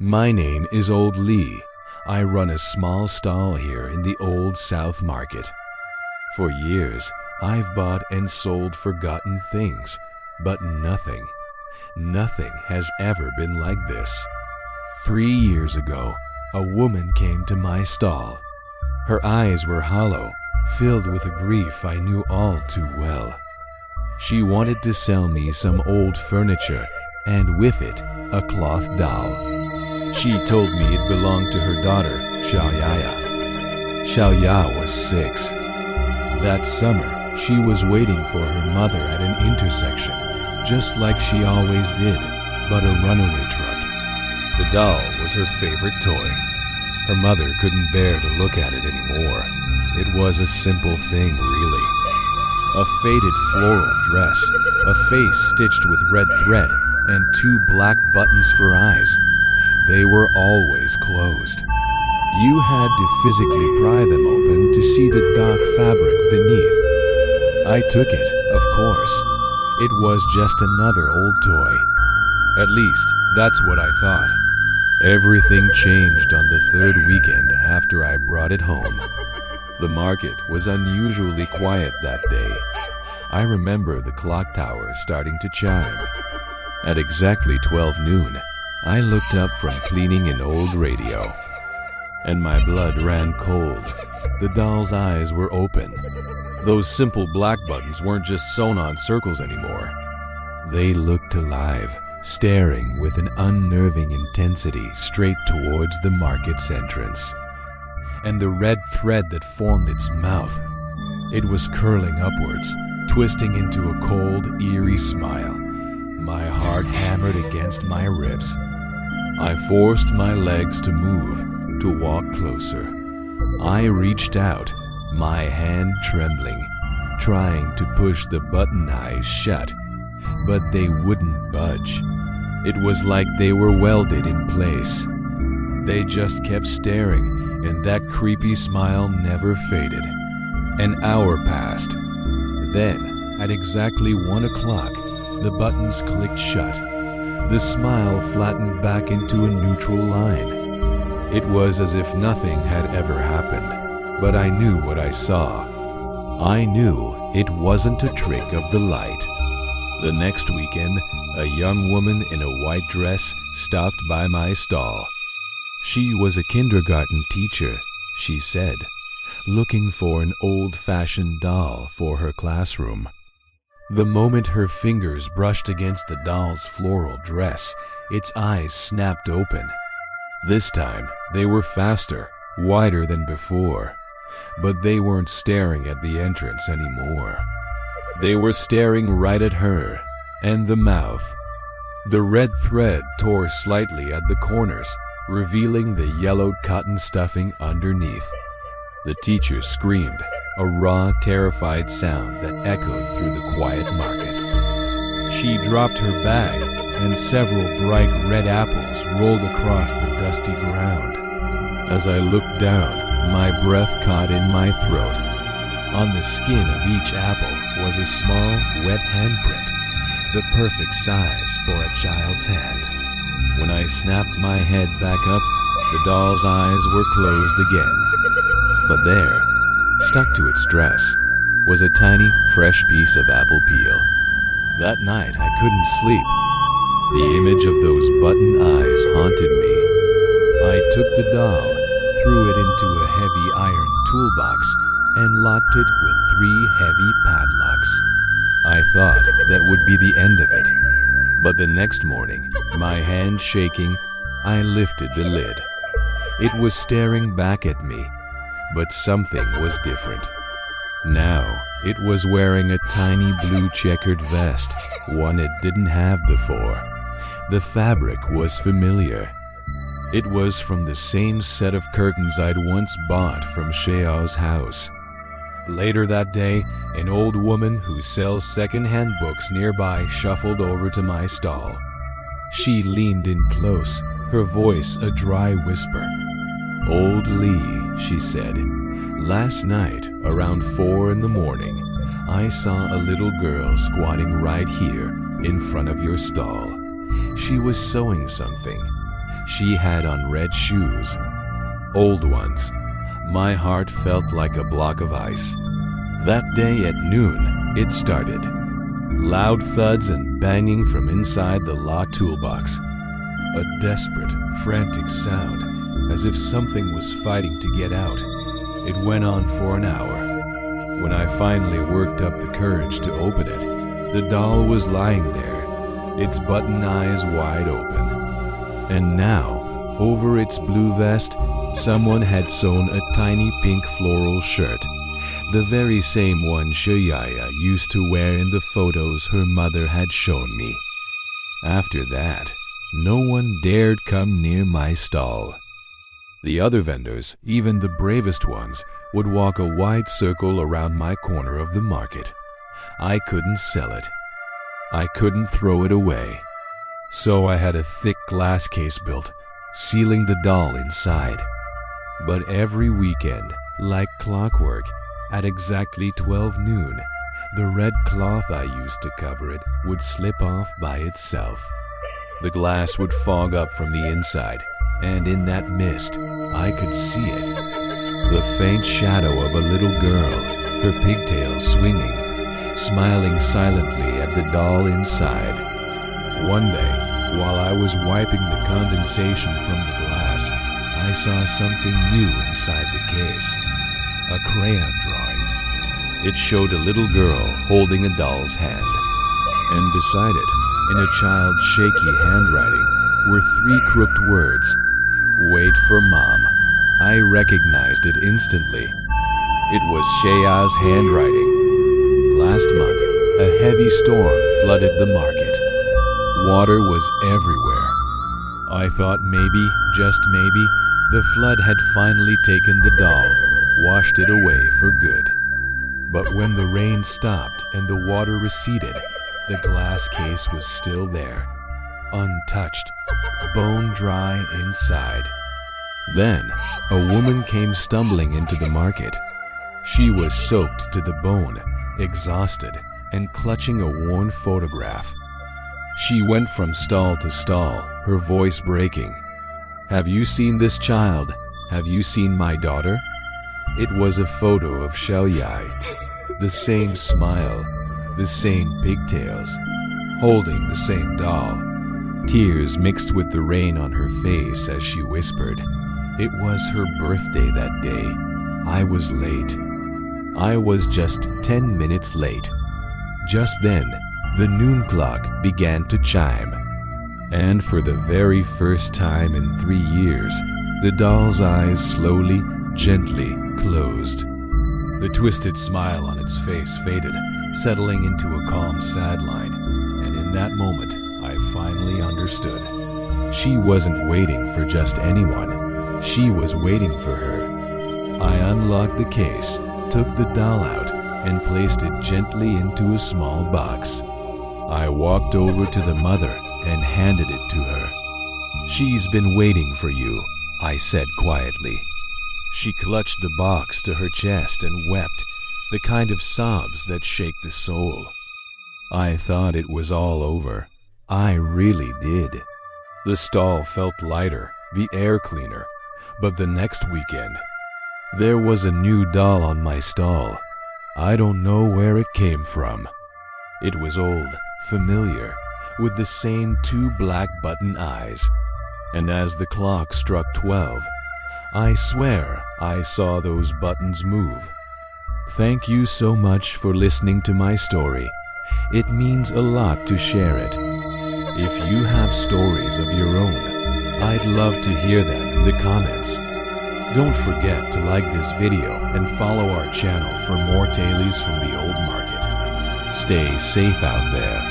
My name is Old Lee. I run a small stall here in the Old South Market. For years, I've bought and sold forgotten things, but nothing has ever been like this. 3 years ago, a woman came to my stall. Her eyes were hollow, filled with a grief I knew all too well. She wanted to sell me some old furniture, and with it, a cloth doll. She told me it belonged to her daughter, Xiaoya. Xiaoya was 6. That summer, she was waiting for her mother at an intersection, just like she always did, but a runaway truck. The doll was her favorite toy. Her mother couldn't bear to look at it anymore. It was a simple thing, really. A faded floral dress, a face stitched with red thread, and 2 black buttons for eyes. They were always closed. You had to physically pry them open to see the dark fabric beneath. I took it, of course. It was just another old toy. At least, that's what I thought. Everything changed on the 3rd weekend after I brought it home. The market was unusually quiet that day. I remember the clock tower starting to chime. At exactly 12 noon, I looked up from cleaning an old radio, and my blood ran cold. The doll's eyes were open. Those simple black buttons weren't just sewn on circles anymore. They looked alive, staring with an unnerving intensity straight towards the market's entrance. And the red thread that formed its mouth, it was curling upwards, twisting into a cold, eerie smile. My heart hammered against my ribs. I forced my legs to move, to walk closer. I reached out, my hand trembling, trying to push the button eyes shut, but they wouldn't budge. It was like they were welded in place. They just kept staring, and that creepy smile never faded. An hour passed. Then, at exactly 1 o'clock, the buttons clicked shut. The smile flattened back into a neutral line. It was as if nothing had ever happened, but I knew what I saw. I knew it wasn't a trick of the light. The next weekend, a young woman in a white dress stopped by my stall. She was a kindergarten teacher, she said, looking for an old-fashioned doll for her classroom. The moment her fingers brushed against the doll's floral dress, its eyes snapped open. This time, they were faster, wider than before. But they weren't staring at the entrance anymore. They were staring right at her, and the mouth. The red thread tore slightly at the corners, revealing the yellowed cotton stuffing underneath. The teacher screamed, a raw, terrified sound that echoed through the quiet market. She dropped her bag, and several bright red apples rolled across the dusty ground. As I looked down, my breath caught in my throat. On the skin of each apple was a small, wet handprint, the perfect size for a child's hand. When I snapped my head back up, the doll's eyes were closed again. But there, stuck to its dress, was a tiny, fresh piece of apple peel. That night I couldn't sleep. The image of those button eyes haunted me. I took the doll, threw it into a heavy iron toolbox, and locked it with 3 heavy padlocks. I thought that would be the end of it. But the next morning, my hand shaking, I lifted the lid. It was staring back at me, but something was different. Now, it was wearing a tiny blue checkered vest, one it didn't have before. The fabric was familiar. It was from the same set of curtains I'd once bought from Xiaoya's house. Later that day, an old woman who sells second-hand books nearby shuffled over to my stall. She leaned in close, her voice a dry whisper. "Old Lee," she said, "last night, around 4 in the morning, I saw a little girl squatting right here in front of your stall. She was sewing something. She had on red shoes, old ones. My heart felt like a block of ice. That day at noon, it started. Loud thuds and banging from inside the locked toolbox. A desperate, frantic sound, as if something was fighting to get out. It went on for an hour. When I finally worked up the courage to open it, the doll was lying there, its button eyes wide open. And now, over its blue vest, someone had sewn a tiny pink floral shirt, the very same one Xiaoya used to wear in the photos her mother had shown me. After that, no one dared come near my stall. The other vendors, even the bravest ones, would walk a wide circle around my corner of the market. I couldn't sell it. I couldn't throw it away. So I had a thick glass case built, sealing the doll inside. But every weekend, like clockwork, at exactly 12 noon, the red cloth I used to cover it would slip off by itself. The glass would fog up from the inside, and in that mist, I could see it. The faint shadow of a little girl, her pigtails swinging, smiling silently at the doll inside. One day, while I was wiping the condensation from the glass, I saw something new inside the case. A crayon drawing. It showed a little girl holding a doll's hand, and beside it, in a child's shaky handwriting, were 3 crooked words. Wait for Mom. I recognized it instantly. It was Xiaoya's handwriting. Last month, a heavy storm flooded the market. Water was everywhere. I thought maybe, just maybe, the flood had finally taken the doll, washed it away for good. But when the rain stopped and the water receded, the glass case was still there, untouched, bone dry inside. Then, a woman came stumbling into the market. She was soaked to the bone, exhausted, and clutching a worn photograph. She went from stall to stall, her voice breaking. Have you seen this child? Have you seen my daughter? It was a photo of Xiaoya, the same smile, the same pigtails, holding the same doll. Tears mixed with the rain on her face as she whispered. It was her birthday that day. I was late. I was just 10 minutes late. Just then, the noon clock began to chime. And for the very first time in 3 years, the doll's eyes slowly, gently closed. The twisted smile on its face faded, settling into a calm, sad line. And in that moment, I finally understood. She wasn't waiting for just anyone. She was waiting for her. I unlocked the case, took the doll out, and placed it gently into a small box. I walked over to the mother and handed it to her. She's been waiting for you, I said quietly. She clutched the box to her chest and wept, the kind of sobs that shake the soul. I thought it was all over. I really did. The stall felt lighter, the air cleaner. But the next weekend, there was a new doll on my stall. I don't know where it came from. It was old, familiar, with the same 2 black button eyes. And as the clock struck 12, I swear I saw those buttons move. Thank you so much for listening to my story. It means a lot to share it. If you have stories of your own, I'd love to hear them in the comments. Don't forget to like this video and follow our channel for more tailies from the old market. Stay safe out there.